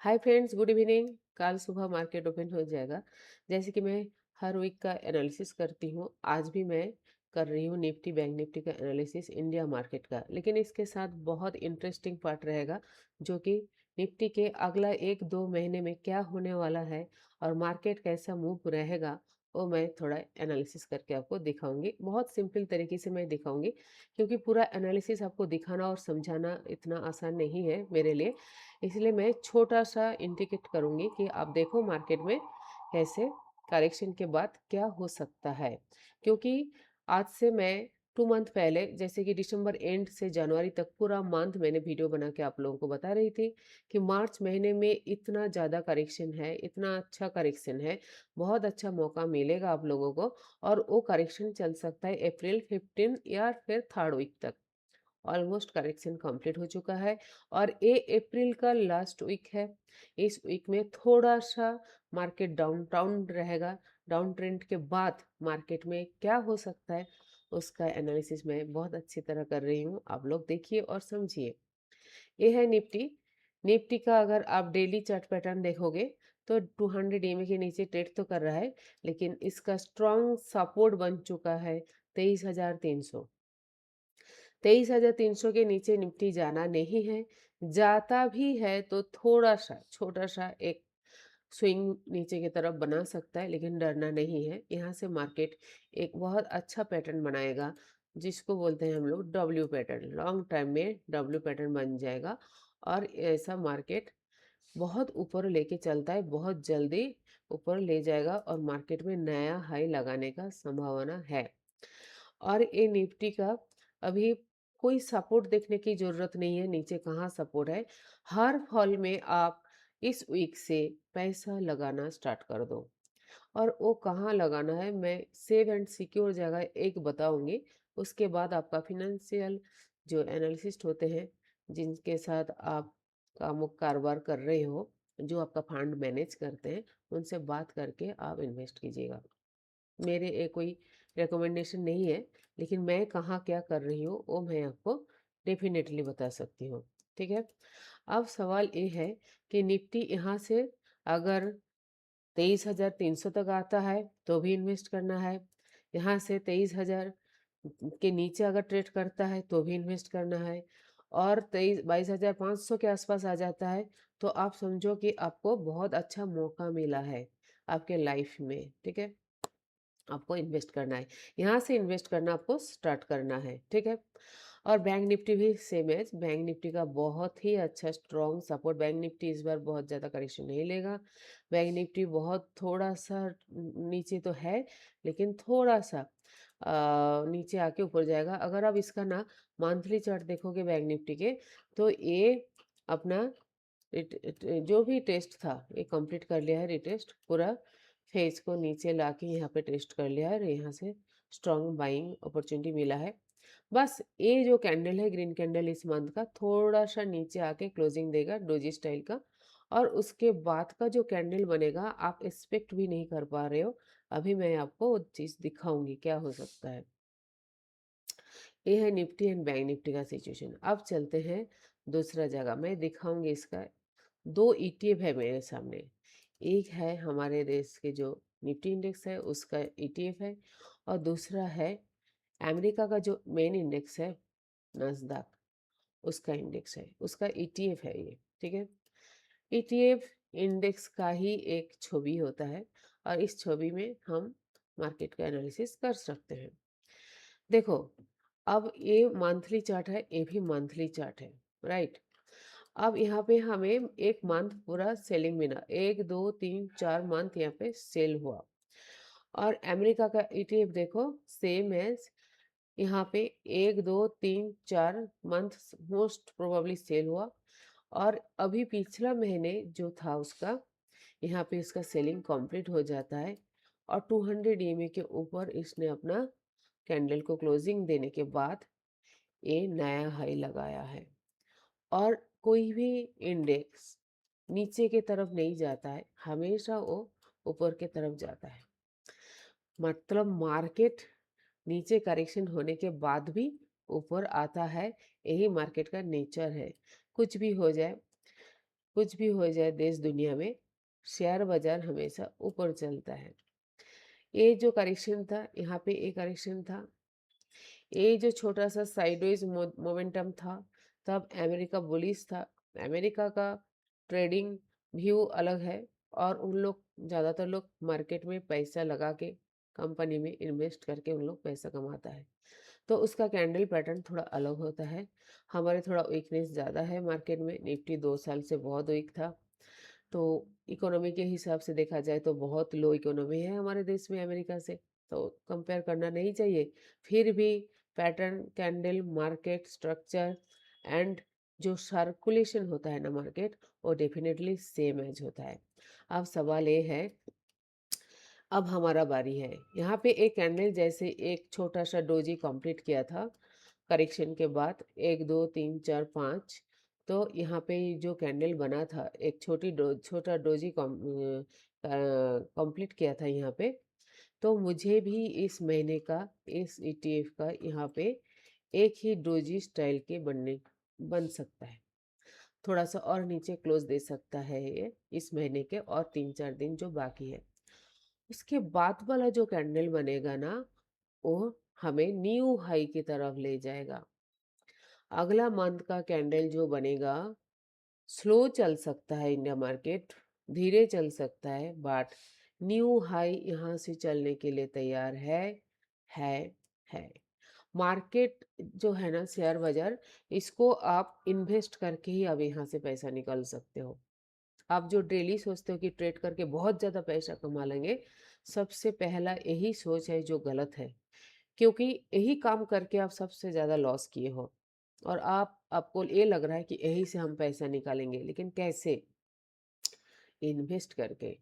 Hi friends, good evening. कल सुबह market open हो जाएगा। जैसे कि मैं हर वीक का एनालिसिस करती हूँ, आज भी मैं कर रही हूँ निफ्टी बैंक निफ्टी का एनालिसिस इंडिया मार्केट का। लेकिन इसके साथ बहुत इंटरेस्टिंग पार्ट रहेगा, जो कि निफ्टी के अगला 1-2 महीने में क्या होने वाला है और मार्केट कैसा मूव रहेगा, वो मैं थोड़ा एनालिसिस करके आपको दिखाऊंगी। बहुत सिंपल तरीके से मैं दिखाऊंगी, क्योंकि पूरा एनालिसिस आपको दिखाना और समझाना इतना आसान नहीं है मेरे लिए। इसलिए मैं छोटा सा इंडिकेट करूंगी कि आप देखो मार्केट में कैसे करेक्शन के बाद क्या हो सकता है। क्योंकि आज से मैं 2 मंथ पहले, जैसे कि दिसंबर एंड से जनवरी तक पूरा मंथ मैंने वीडियो बना के आप लोगों को बता रही थी कि मार्च महीने में इतना ज़्यादा करेक्शन है, इतना अच्छा करेक्शन है, बहुत अच्छा मौका मिलेगा आप लोगों को। और वो करेक्शन चल सकता है अप्रैल 15 या फिर 3rd वीक तक। ऑलमोस्ट करेक्शन कंप्लीट हो चुका है और ये अप्रैल का लास्ट वीक है। इस वीक में थोड़ा सा मार्केट डाउन डाउन रहेगा। डाउन ट्रेंड के बाद मार्केट में क्या हो सकता है, उसका एनालिसिस मैं बहुत अच्छी तरह कर रही हूँ। आप लोग देखिए और समझिए। ये है निफ्टी। निफ्टी का अगर आप डेली चार्ट पैटर्न देखोगे तो 200 EMA के नीचे ट्रेड तो कर रहा है, लेकिन इसका स्ट्रॉन्ग सपोर्ट बन चुका है 23,300। 23,300 के नीचे निफ्टी जाना नहीं है। जाता भी है तो थोड़ा सा छोटा सा एक स्विंग नीचे की तरफ बना सकता है, लेकिन डरना नहीं है। यहाँ से मार्केट एक बहुत अच्छा पैटर्न बनाएगा, जिसको बोलते हैं हम लोग डब्ल्यू पैटर्न। लॉन्ग टाइम में डब्ल्यू पैटर्न बन जाएगा और ऐसा मार्केट बहुत ऊपर लेके चलता है, बहुत जल्दी ऊपर ले जाएगा और मार्केट में नया हाई लगाने का संभावना है। और ये निफ्टी का अभी कोई सपोर्ट देखने की जरूरत नहीं है, नीचे कहाँ सपोर्ट है। हर फॉल में आप इस वीक से पैसा लगाना स्टार्ट कर दो। और वो कहाँ लगाना है मैं सेव एंड सिक्योर जगह एक बताऊंगी। उसके बाद आपका फिनेंशियल जो एनालिसिस्ट होते हैं, जिनके साथ आप काम कारोबार कर रहे हो, जो आपका फंड मैनेज करते हैं, उनसे बात करके आप इन्वेस्ट कीजिएगा। मेरे कोई रिकमेंडेशन नहीं है, लेकिन मैं कहाँ क्या कर रही हूँ वो मैं आपको डेफिनेटली बता सकती हूँ। ठीक है। अब सवाल ये है कि निफ्टी यहाँ से अगर 23,300 तक आता है तो भी इन्वेस्ट करना है। यहाँ से 23,000 के नीचे अगर ट्रेड करता है तो भी इन्वेस्ट करना है। और 22,500 के आसपास आ जाता है तो आप समझो कि आपको बहुत अच्छा मौका मिला है आपके लाइफ में। ठीक है। आपको इन्वेस्ट करना है, यहाँ से इन्वेस्ट करना आपको स्टार्ट करना है। ठीक है। और बैंक निफ्टी भी सेम है। बैंक निफ्टी का बहुत ही अच्छा स्ट्रॉन्ग सपोर्ट। बैंक निफ्टी इस बार बहुत ज़्यादा करेक्शन नहीं लेगा। बैंक निफ्टी बहुत थोड़ा सा नीचे तो है, लेकिन थोड़ा सा नीचे आके ऊपर जाएगा। अगर आप इसका ना मंथली चार्ट देखोगे बैंक निफ्टी के, तो ये अपना जो भी टेस्ट था ये कंप्लीट कर लिया है। रिटेस्ट पूरा फेज को नीचे लाके यहाँ पे टेस्ट कर लिया है और यहाँ से स्ट्रॉन्ग बाइंग अपॉर्चुनिटी मिला है। बस ये जो कैंडल है, ग्रीन कैंडल, इस मंथ का थोड़ा सा नीचे आके क्लोजिंग देगा डोजी स्टाइल का। और उसके बाद का जो कैंडल बनेगा आप एक्सपेक्ट भी नहीं कर पा रहे हो। अभी मैं आपको वो चीज़ दिखाऊंगी क्या हो सकता है। ये है निफ्टी एंड बैंक निफ्टी का सिचुएशन। अब चलते हैं दूसरा जगह, मैं दिखाऊंगी इसका। दो ईटीएफ है मेरे सामने। एक है हमारे देश के जो निफ्टी इंडेक्स है उसका ईटीएफ है, और दूसरा है अमेरिका का जो मेन इंडेक्स है, नस्दक, उसका इंडेक्स है, उसका ईटीएफ है ये। ठीक है। ईटीएफ इंडेक्स का ही एक छवि होता है और इस छवि में हम मार्केट का एनालिसिस कर सकते हैं। देखो, अब ये मंथली चार्ट है, ये भी मंथली चार्ट है, राइट। अब यहाँ पे हमें एक मंथ पूरा सेलिंग मिला, 1 2 3 4 मंथ यहाँ पे सेल हुआ। और अमेरिका का ईटीएफ देखो, सेम एज यहाँ पे 1 2 3 4 मंथ मोस्ट प्रोबेबली सेल हुआ। और अभी पिछला महीने जो था उसका, यहाँ पे इसका सेलिंग कंप्लीट हो जाता है और 200 EMA के ऊपर इसने अपना कैंडल को क्लोजिंग देने के बाद ये नया हाई लगाया है। और कोई भी इंडेक्स नीचे की तरफ नहीं जाता है, हमेशा वो ऊपर की तरफ जाता है। मतलब मार्केट नीचे करेक्शन होने के बाद भी ऊपर आता है, यही मार्केट का नेचर है। कुछ भी हो जाए, कुछ भी हो जाए देश दुनिया में, शेयर बाजार हमेशा ऊपर चलता है। ये जो करेक्शन था, यहाँ पे एक करेक्शन था। ये जो छोटा-सा साइडवेज़ मोमेंटम था, तब अमेरिका बुलिश था। अमेरिका का ट्रेडिंग व्यू अलग है और उन लोग ज़्यादातर लोग मार्केट में पैसा लगा के, कंपनी में इन्वेस्ट करके उन लोग पैसा कमाता है। तो उसका कैंडल पैटर्न थोड़ा अलग होता है। हमारे थोड़ा वीकनेस ज़्यादा है मार्केट में, निफ्टी 2 साल से बहुत वीक था। तो इकोनॉमी के हिसाब से देखा जाए तो बहुत लो इकोनॉमी है हमारे देश में अमेरिका से, तो कंपेयर करना नहीं चाहिए। फिर भी pattern, candle, market structure and जो सर्कुलेशन होता है ना मार्केट, वो डेफिनेटली सेम एज होता है। अब सवाल ये है, अब हमारा बारी है। यहाँ पे एक कैंडल जैसे एक छोटा-सा डोजी कंप्लीट किया था, करेक्शन के बाद 1, 2, 3, 4, 5। तो यहाँ पे जो कैंडल बना था, एक छोटा डोजी कंप्लीट किया था यहाँ पे। तो मुझे भी इस महीने का, इस ईटीएफ का यहाँ पे एक ही डोजी स्टाइल के बन सकता है। थोड़ा-सा और नीचे क्लोज़ दे सकता है ये, इस महीने के और 3-4 दिन जो बाकी है। इसके बाद वाला जो कैंडल बनेगा ना, वो हमें न्यू हाई की तरफ ले जाएगा। अगला मंथ का कैंडल जो बनेगा, स्लो चल सकता है इंडिया मार्केट, धीरे चल सकता है, बट न्यू हाई यहाँ से चलने के लिए तैयार है, है। मार्केट जो है ना, शेयर बाजार, इसको आप इन्वेस्ट करके ही अब यहाँ से पैसा निकाल सकते हो। आप जो डेली सोचते हो कि ट्रेड करके बहुत ज़्यादा पैसा कमा लेंगे, सबसे पहला यही सोच है जो गलत है। क्योंकि यही काम करके आप सबसे ज़्यादा लॉस किए हो और आपको ये लग रहा है कि यही से हम पैसा निकालेंगे, लेकिन कैसे? इन्वेस्ट करके।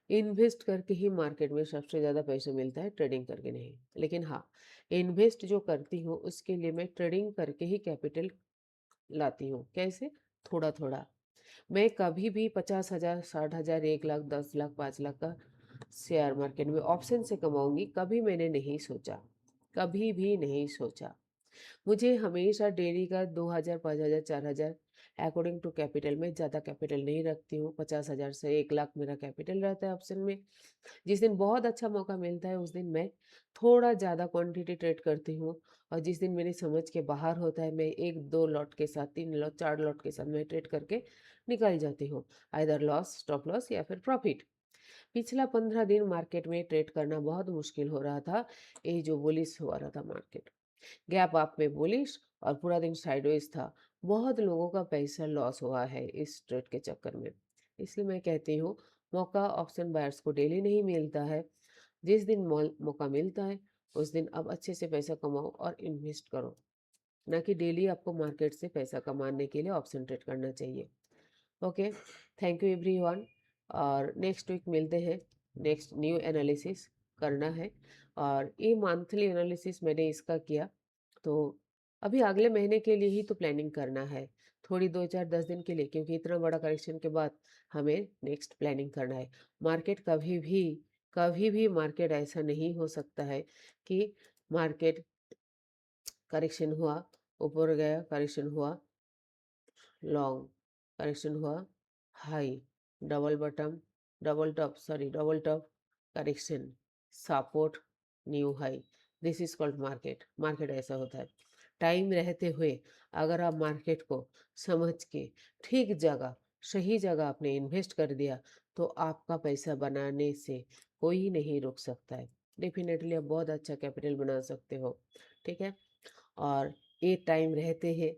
इन्वेस्ट करके ही मार्केट में सबसे ज़्यादा पैसा मिलता है, ट्रेडिंग करके नहीं। लेकिन हाँ, इन्वेस्ट जो करती हूँ उसके लिए मैं ट्रेडिंग करके ही कैपिटल लाती हूँ। कैसे? थोड़ा-थोड़ा। मैं कभी भी 50,000, 60,000, 1 लाख, 10 लाख, 5 लाख का शेयर मार्केट में ऑप्शन से कमाऊँगी, कभी मैंने नहीं सोचा। कभी भी नहीं सोचा। मुझे हमेशा डेली का 2,000, 5,000, 4,000 अकॉर्डिंग टू कैपिटल, मैं ज़्यादा कैपिटल नहीं रखती हूँ। 50,000 से 1 लाख मेरा कैपिटल रहता है ऑप्शन में। जिस दिन बहुत अच्छा मौका मिलता है उस दिन मैं थोड़ा ज़्यादा क्वांटिटी ट्रेड करती हूँ और जिस दिन मेरी समझ के बाहर होता है मैं 1-2 लॉट के साथ, 3 लॉट, 4 लॉट के साथ मैं ट्रेड करके निकल जाती हूँ। आइदर लॉस, स्टॉप लॉस या फिर प्रॉफिट। पिछला 15 दिन मार्केट में ट्रेड करना बहुत मुश्किल हो रहा था। ये जो बुलिश हो रहा था मार्केट, गैप अप में बुलिश और पूरा दिन साइडवेज था। बहुत लोगों का पैसा लॉस हुआ है इस ट्रेड के चक्कर में। इसलिए मैं कहती हूँ, मौका ऑप्शन बायर्स को डेली नहीं मिलता है। जिस दिन मौका मिलता है उस दिन आप अच्छे से पैसा कमाओ और इन्वेस्ट करो, ना कि डेली आपको मार्केट से पैसा कमाने के लिए ऑप्शन ट्रेड करना चाहिए। Okay, thank you everyone. और नेक्स्ट वीक मिलते हैं। नेक्स्ट न्यू एनालिसिस करना है और ये मंथली एनालिसिस मैंने इसका किया, तो अभी अगले महीने के लिए ही तो प्लानिंग करना है, थोड़ी 2-4-10 दिन के लिए, क्योंकि इतना बड़ा करेक्शन के बाद हमें नेक्स्ट प्लानिंग करना है। मार्केट कभी भी मार्केट ऐसा नहीं हो सकता है कि मार्केट करेक्शन हुआ, ऊपर गया, करेक्शन हुआ, लॉन्ग, करेक्शन हुआ, high, double bottom, double top, correction, support, new high. This is called market. Market ऐसा होता है। टाइम रहते हुए अगर आप मार्केट को समझ के ठीक जगह, सही जगह आपने इन्वेस्ट कर दिया, तो आपका पैसा बनाने से कोई नहीं रोक सकता है। डेफिनेटली आप बहुत अच्छा कैपिटल बना सकते हो। ठीक है? और ये टाइम रहते हैं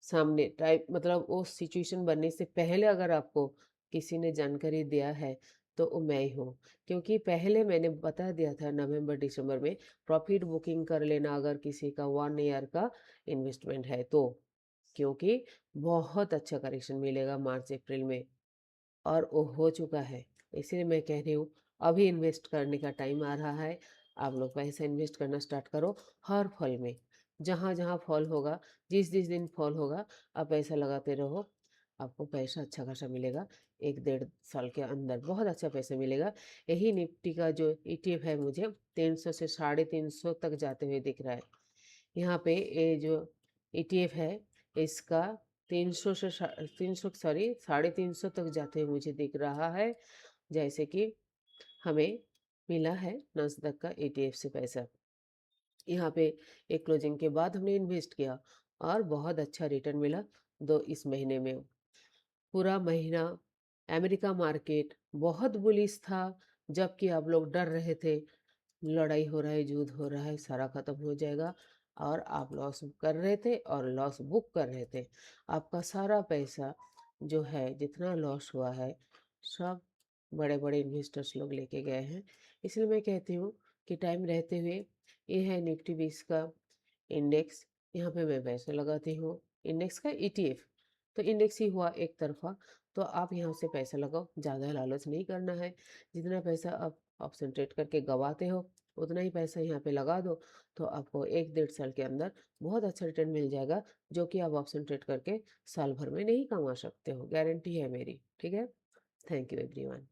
सामने, टाइम मतलब वो सिचुएशन बनने से पहले अगर आपको किसी ने जानकारी दिया है तो वो मैं ही हूँ, क्योंकि पहले मैंने बता दिया था नवंबर दिसंबर में, प्रॉफिट बुकिंग कर लेना अगर किसी का 1 ईयर का इन्वेस्टमेंट है तो, क्योंकि बहुत अच्छा करेक्शन मिलेगा मार्च अप्रैल में और वो हो चुका है। इसीलिए मैं कह रही हूँ, अभी इन्वेस्ट करने का टाइम आ रहा है। आप लोग पैसा इन्वेस्ट करना स्टार्ट करो हर फल में। जहाँ-जहाँ फॉल होगा, जिस-जिस दिन फॉल होगा, आप पैसा लगाते रहो। आपको पैसा अच्छा खासा मिलेगा। 1 डेढ़ साल के अंदर बहुत अच्छा पैसा मिलेगा। यही निफ्टी का जो ईटीएफ है मुझे 300 से 350 तक जाते हुए दिख रहा है। यहाँ पे ये जो ईटीएफ है इसका 300 से 300 सॉरी 350 तक जाते हुए मुझे दिख रहा है। जैसे कि हमें मिला है नास्दक का ईटीएफ से पैसा। यहाँ पे एक क्लोजिंग के बाद हमने इन्वेस्ट किया और बहुत अच्छा रिटर्न मिला दो इस महीने में। पूरा महीना अमेरिका मार्केट बहुत बुलिश था, जबकि आप लोग डर रहे थे लड़ाई हो रहा है, युद्ध हो रहा है, सारा खत्म हो जाएगा और आप लॉस कर रहे थे और लॉस बुक कर रहे थे। आपका सारा पैसा जो है जितना लॉस हुआ है, सब बड़े-बड़े इन्वेस्टर्स लोग लेके गए हैं। इसलिए मैं कहती हूँ कि टाइम रहते हुए ये है निफ्टी 20 का इंडेक्स, यहाँ पे मैं पैसे लगाती हूँ। इंडेक्स का ईटीएफ, तो इंडेक्स ही हुआ एक तरफ़ा, तो आप यहाँ से पैसा लगाओ, ज़्यादा लालच नहीं करना है। जितना पैसा आप ऑप्शन ट्रेड करके गँवाते हो, उतना ही पैसा यहाँ पे लगा दो, तो आपको 1 डेढ़ साल के अंदर बहुत अच्छा रिटर्न मिल जाएगा, जो कि आप ऑप्शन ट्रेड करके साल भर में नहीं कमा सकते हो, गारंटी है मेरी। ठीक है? Thank you everyone.